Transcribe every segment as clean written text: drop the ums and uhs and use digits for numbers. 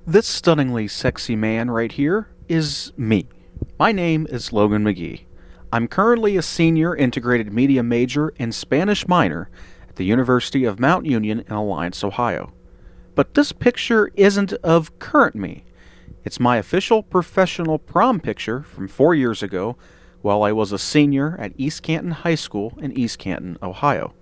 This stunningly sexy man right here is me. My name is Logan McGee. I'm currently a senior integrated media major and Spanish minor at the University of Mount Union in Alliance, Ohio. But this picture isn't of current me. It's my official professional prom picture from 4 years ago while I was a senior at East Canton High School in East Canton, Ohio.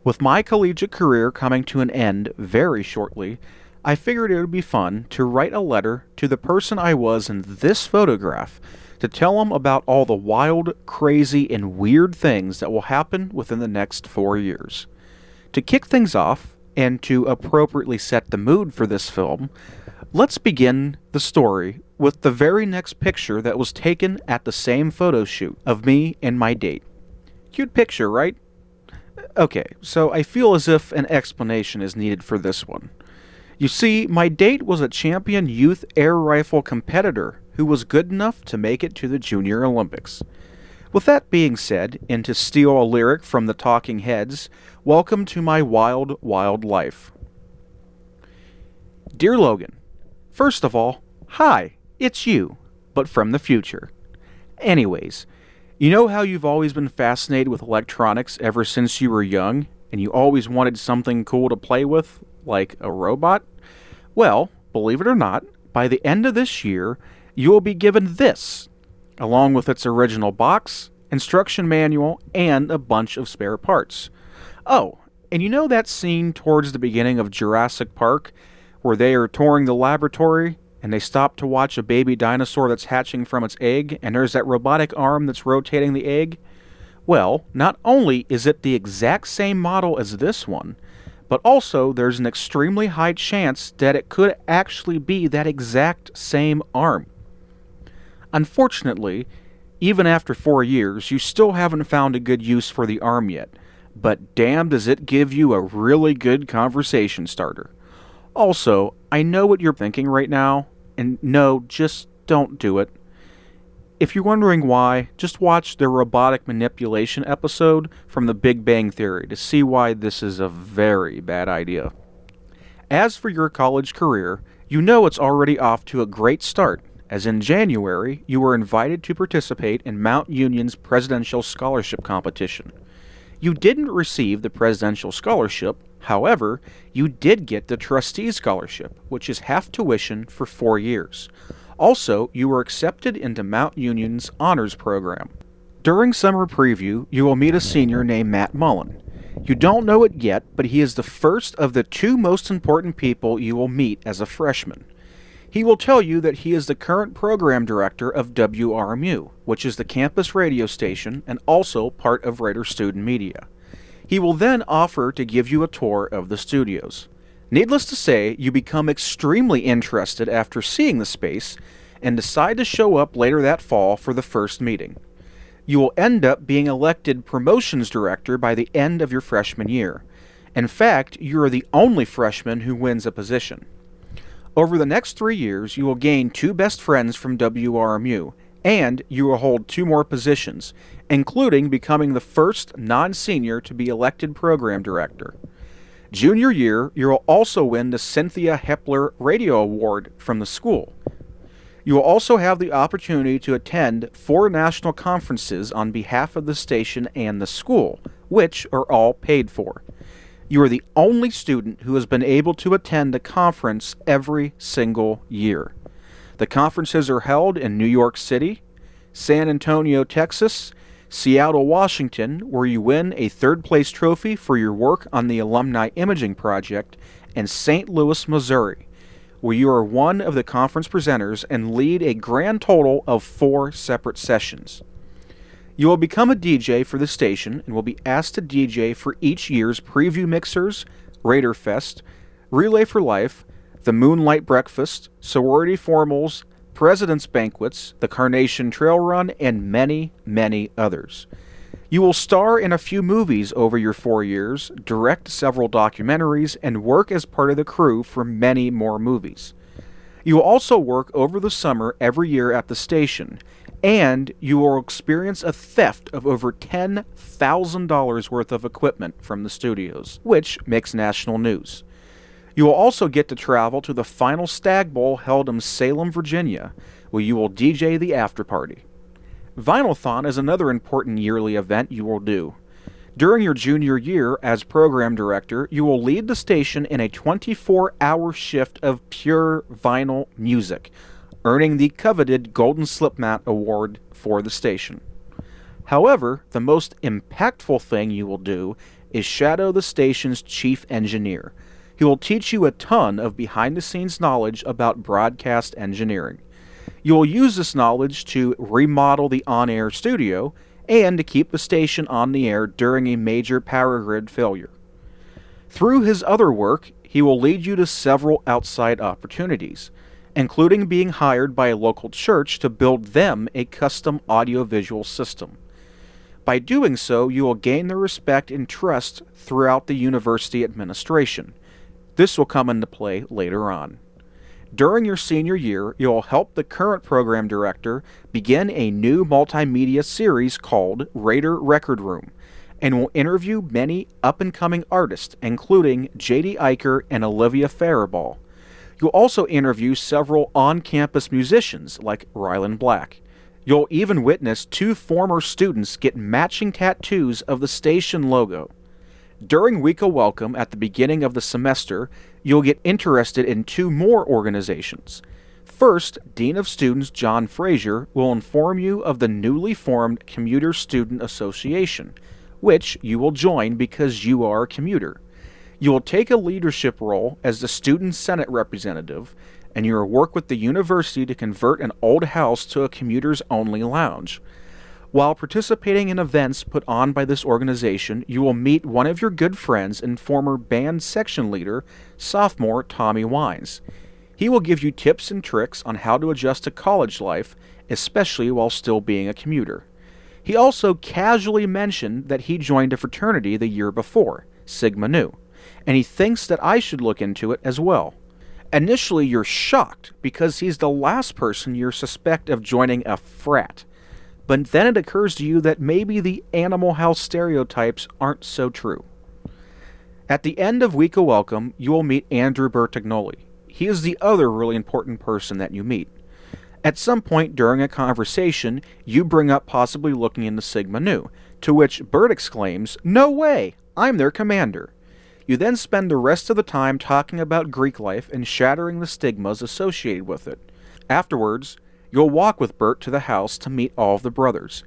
With my collegiate career coming to an end very shortly, I figured it would be fun to write a letter to the person I was in this photograph to tell him about all the wild, crazy, and weird things that will happen within the next 4 years. To kick things off, and to appropriately set the mood for this film, let's begin the story with the very next picture that was taken at the same photo shoot of me and my date. Cute picture, right? Okay, so I feel as if an explanation is needed for this one. You see, my date was a champion youth air rifle competitor who was good enough to make it to the Junior Olympics. With that being said, and to steal a lyric from the Talking Heads, welcome to my wild, wild life. Dear Logan, first of all, hi, it's you, but from the future. Anyways, you know how you've always been fascinated with electronics ever since you were young, and you always wanted something cool to play with, like a robot? Well, believe it or not, by the end of this year, you will be given this, along with its original box, instruction manual, and a bunch of spare parts. Oh, and you know that scene towards the beginning of Jurassic Park, where they are touring the laboratory, and they stop to watch a baby dinosaur that's hatching from its egg, and there's that robotic arm that's rotating the egg? Well, not only is it the exact same model as this one, but also there's an extremely high chance that it could actually be that exact same arm. Unfortunately, even after 4 years, you still haven't found a good use for the arm yet, but damn does it give you a really good conversation starter. Also, I know what you're thinking right now, and no, just don't do it. If you're wondering why, just watch the robotic manipulation episode from The Big Bang Theory to see why this is a very bad idea. As for your college career, you know it's already off to a great start, as in January, you were invited to participate in Mount Union's Presidential Scholarship Competition. You didn't receive the Presidential Scholarship, however, you did get the Trustee Scholarship, which is half tuition for 4 years. Also, you were accepted into Mount Union's Honors Program. During summer preview, you will meet a senior named Matt Mullen. You don't know it yet, but he is the first of the 2 most important people you will meet as a freshman. He will tell you that he is the current program director of WRMU, which is the campus radio station and also part of Raider Student Media. He will then offer to give you a tour of the studios. Needless to say, you become extremely interested after seeing the space and decide to show up later that fall for the first meeting. You will end up being elected promotions director by the end of your freshman year. In fact, you are the only freshman who wins a position. Over the next 3 years, you will gain 2 best friends from WRMU, and you will hold 2 more positions, including becoming the first non-senior to be elected program director. Junior year, you will also win the Cynthia Hepler Radio Award from the school. You will also have the opportunity to attend 4 national conferences on behalf of the station and the school, which are all paid for. You are the only student who has been able to attend a conference every single year. The conferences are held in New York City, San Antonio, Texas, Seattle, Washington, where you win a 3rd-place trophy for your work on the Alumni Imaging Project, and St. Louis, Missouri, where you are one of the conference presenters and lead a grand total of 4 separate sessions. You will become a DJ for the station and will be asked to DJ for each year's preview mixers, Raider Fest, Relay for Life, the Moonlight Breakfast, Sorority Formals, President's Banquets, the Carnation Trail Run, and many, many others. You will star in a few movies over your 4 years, direct several documentaries, and work as part of the crew for many more movies. You will also work over the summer every year at the station, and you will experience a theft of over $10,000 worth of equipment from the studios, which makes national news. You will also get to travel to the final Stag Bowl held in Salem, Virginia, where you will DJ the after party. Vinylthon is another important yearly event you will do. During your junior year as program director, you will lead the station in a 24-hour shift of pure vinyl music, earning the coveted Golden Slipmat Award for the station. However, the most impactful thing you will do is shadow the station's chief engineer. He will teach you a ton of behind-the-scenes knowledge about broadcast engineering. You will use this knowledge to remodel the on-air studio and to keep the station on the air during a major power grid failure. Through his other work, he will lead you to several outside opportunities, including being hired by a local church to build them a custom audiovisual system. By doing so, you will gain the respect and trust throughout the university administration. This will come into play later on. During your senior year, you'll help the current program director begin a new multimedia series called Raider Record Room, and will interview many up-and-coming artists, including J.D. Eicher and Olivia Faraball. You'll also interview several on-campus musicians like Rylan Black. You'll even witness 2 former students get matching tattoos of the station logo. During Week of Welcome at the beginning of the semester, you'll get interested in 2 more organizations. First, Dean of Students John Frazier will inform you of the newly formed Commuter Student Association, which you will join because you are a commuter. You will take a leadership role as the Student Senate representative, and you will work with the university to convert an old house to a commuters-only lounge. While participating in events put on by this organization, you will meet one of your good friends and former band section leader, sophomore Tommy Wines. He will give you tips and tricks on how to adjust to college life, especially while still being a commuter. He also casually mentioned that he joined a fraternity the year before, Sigma Nu, and he thinks that I should look into it as well. Initially, you're shocked because he's the last person you suspect of joining a frat. But then it occurs to you that maybe the Animal House stereotypes aren't so true. At the end of Week of Welcome, you will meet Andrew Bertagnoli. He is the other really important person that you meet. At some point during a conversation, you bring up possibly looking into Sigma Nu, to which Bert exclaims, "No way! I'm their commander." You then spend the rest of the time talking about Greek life and shattering the stigmas associated with it. Afterwards, you'll walk with Bert to the house to meet all of the brothers.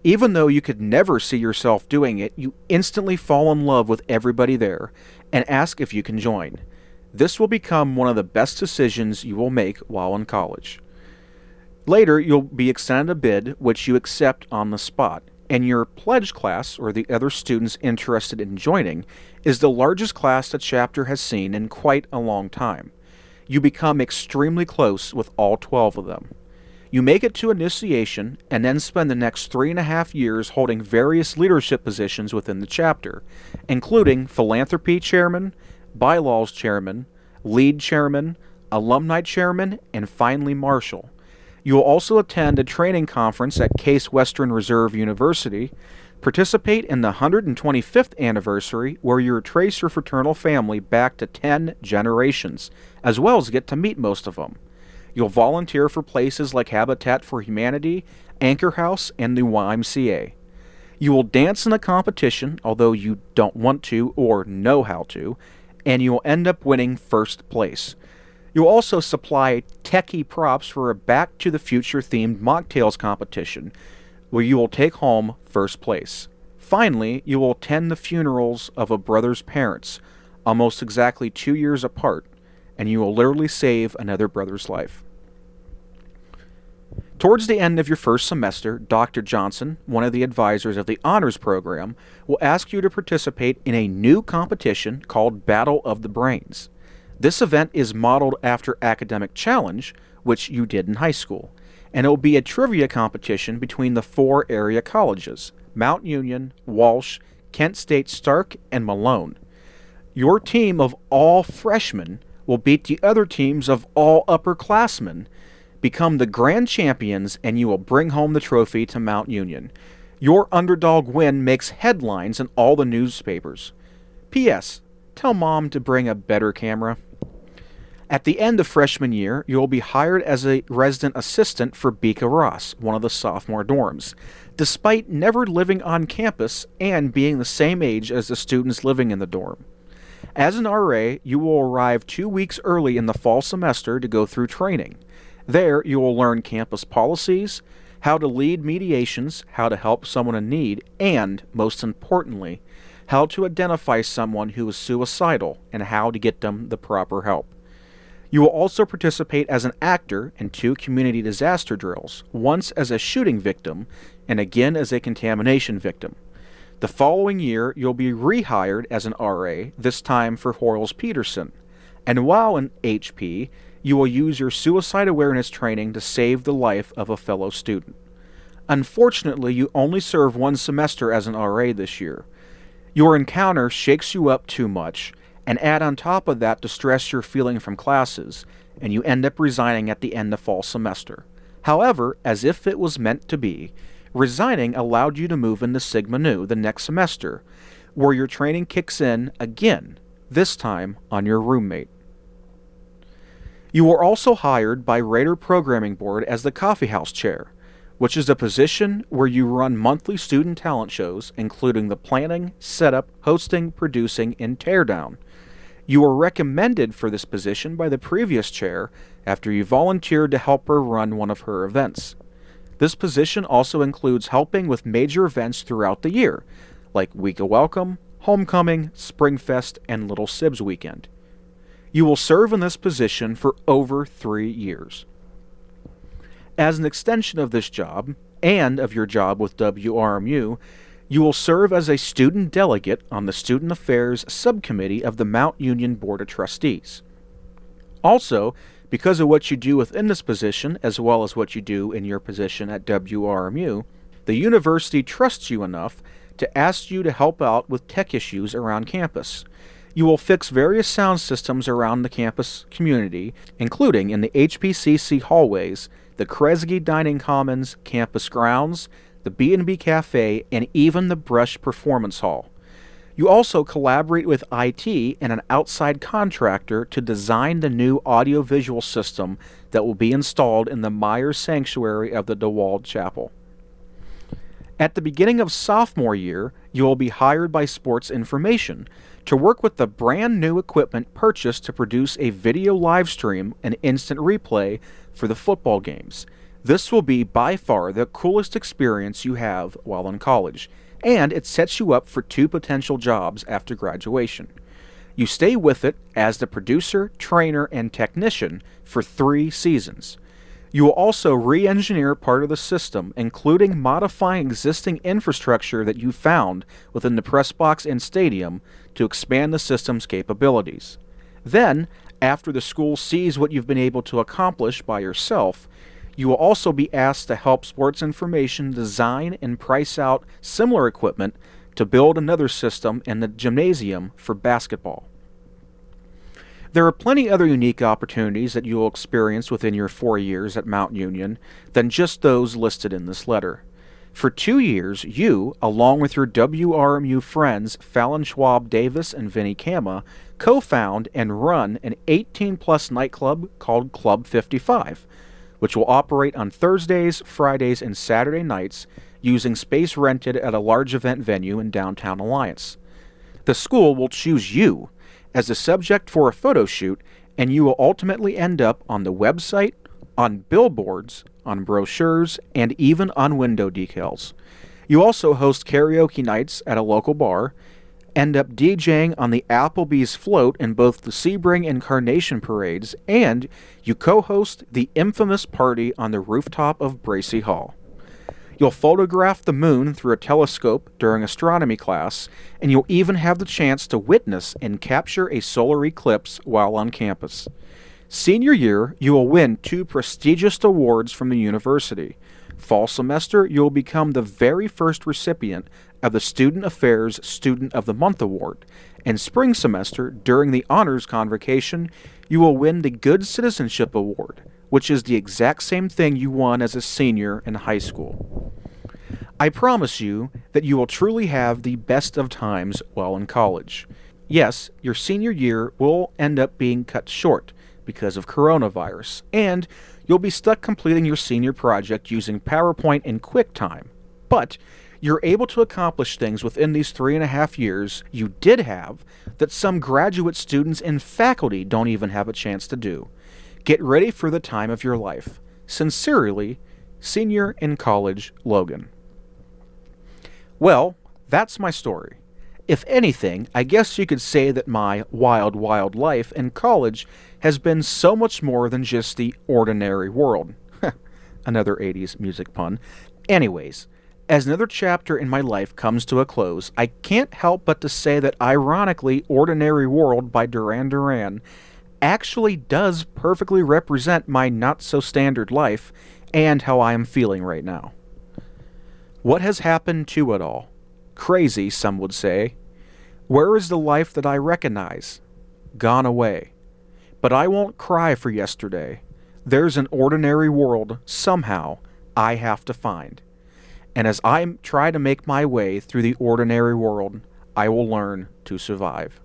Even though you could never see yourself doing it, you instantly fall in love with everybody there and ask if you can join. This will become one of the best decisions you will make while in college. Later, you'll be extended a bid, which you accept on the spot, and your pledge class, or the other students interested in joining, is the largest class the chapter has seen in quite a long time. You become extremely close with all 12 of them. You make it to initiation, and then spend the next 3.5 years holding various leadership positions within the chapter, including philanthropy chairman, bylaws chairman, lead chairman, alumni chairman, and finally marshal. You will also attend a training conference at Case Western Reserve University, participate in the 125th anniversary where you trace your fraternal family back to 10 generations, as well as get to meet most of them. You'll volunteer for places like Habitat for Humanity, Anchor House, and the YMCA. You will dance in a competition, although you don't want to or know how to, and you will end up winning first place. You'll also supply techie props for a Back to the Future themed mocktails competition, where you will take home first place. Finally, you will attend the funerals of a brother's parents, almost exactly 2 years apart, and you will literally save another brother's life. Towards the end of your first semester, Dr. Johnson, one of the advisors of the honors program, will ask you to participate in a new competition called Battle of the Brains. This event is modeled after Academic Challenge, which you did in high school, and it will be a trivia competition between the 4 area colleges, Mount Union, Walsh, Kent State Stark, and Malone. Your team of all freshmen will beat the other teams of all upperclassmen, become the grand champions, and you will bring home the trophy to Mount Union. Your underdog win makes headlines in all the newspapers. P.S. Tell mom to bring a better camera. At the end of freshman year, you will be hired as a resident assistant for Bika Ross, one of the sophomore dorms, despite never living on campus and being the same age as the students living in the dorm. As an RA, you will arrive 2 weeks early in the fall semester to go through training. There, you will learn campus policies, how to lead mediations, how to help someone in need, and, most importantly, how to identify someone who is suicidal and how to get them the proper help. You will also participate as an actor in 2 community disaster drills, once as a shooting victim and again as a contamination victim. The following year, you'll be rehired as an RA, this time for Hoyles-Peterson. And while in HP, you will use your suicide awareness training to save the life of a fellow student. Unfortunately, you only serve 1 semester as an RA this year. Your encounter shakes you up too much, and add on top of that the stress you're feeling from classes, and you end up resigning at the end of fall semester. However, as if it was meant to be, resigning allowed you to move into Sigma Nu the next semester, where your training kicks in again, this time on your roommate. You were also hired by Raider Programming Board as the coffeehouse chair, which is a position where you run monthly student talent shows, including the planning, setup, hosting, producing, and teardown. You were recommended for this position by the previous chair after you volunteered to help her run one of her events. This position also includes helping with major events throughout the year, like Week of Welcome, Homecoming, Springfest, and Little Sibs Weekend. You will serve in this position for over 3 years. As an extension of this job, and of your job with WRMU, you will serve as a student delegate on the Student Affairs Subcommittee of the Mount Union Board of Trustees. Also, because of what you do within this position, as well as what you do in your position at WRMU, the university trusts you enough to ask you to help out with tech issues around campus. You will fix various sound systems around the campus community, including in the HPCC hallways, the Kresge Dining Commons, campus grounds, the B&B Cafe, and even the Brush Performance Hall. You also collaborate with IT and an outside contractor to design the new audiovisual system that will be installed in the Myers Sanctuary of the DeWald Chapel. At the beginning of sophomore year, you will be hired by Sports Information to work with the brand new equipment purchased to produce a video live stream and instant replay for the football games. This will be by far the coolest experience you have while in college, and it sets you up for 2 potential jobs after graduation. You stay with it as the producer, trainer, and technician for 3 seasons. You will also re-engineer part of the system, including modifying existing infrastructure that you found within the press box and stadium to expand the system's capabilities. Then, after the school sees what you've been able to accomplish by yourself, you will also be asked to help Sports Information design and price out similar equipment to build another system in the gymnasium for basketball. There are plenty other unique opportunities that you will experience within your 4 years at Mount Union than just those listed in this letter. For 2 years, you, along with your WRMU friends Fallon Schwab Davis and Vinnie Kama, co-found and run an 18-plus nightclub called Club 55, which will operate on Thursdays, Fridays, and Saturday nights using space rented at a large event venue in downtown Alliance. The school will choose you as the subject for a photo shoot, and you will ultimately end up on the website, on billboards, on brochures, and even on window decals. You also host karaoke nights at a local bar, end up DJing on the Applebee's float in both the Sebring and Carnation parades, and you co-host the infamous party on the rooftop of Bracy Hall. You'll photograph the moon through a telescope during astronomy class, and you'll even have the chance to witness and capture a solar eclipse while on campus. Senior year, you will win 2 prestigious awards from the university. Fall semester, you will become the very first recipient of the Student Affairs Student of the Month Award. And spring semester, during the Honors Convocation, you will win the Good Citizenship Award, which is the exact same thing you won as a senior in high school. I promise you that you will truly have the best of times while in college. Yes, your senior year will end up being cut short because of coronavirus, and you'll be stuck completing your senior project using PowerPoint and QuickTime. But you're able to accomplish things within these 3.5 years you did have that some graduate students and faculty don't even have a chance to do. Get ready for the time of your life. Sincerely, Senior in College Logan. Well, that's my story. If anything, I guess you could say that my wild, wild life in college has been so much more than just the ordinary world. Another 80s music pun. Anyways, as another chapter in my life comes to a close, I can't help but to say that ironically, Ordinary World by Duran Duran actually does perfectly represent my not so standard life and how I am feeling right now. What has happened to it all? Crazy, some would say. Where is the life that I recognize? Gone away. But I won't cry for yesterday. There's an ordinary world, somehow, I have to find. And as I try to make my way through the ordinary world, I will learn to survive.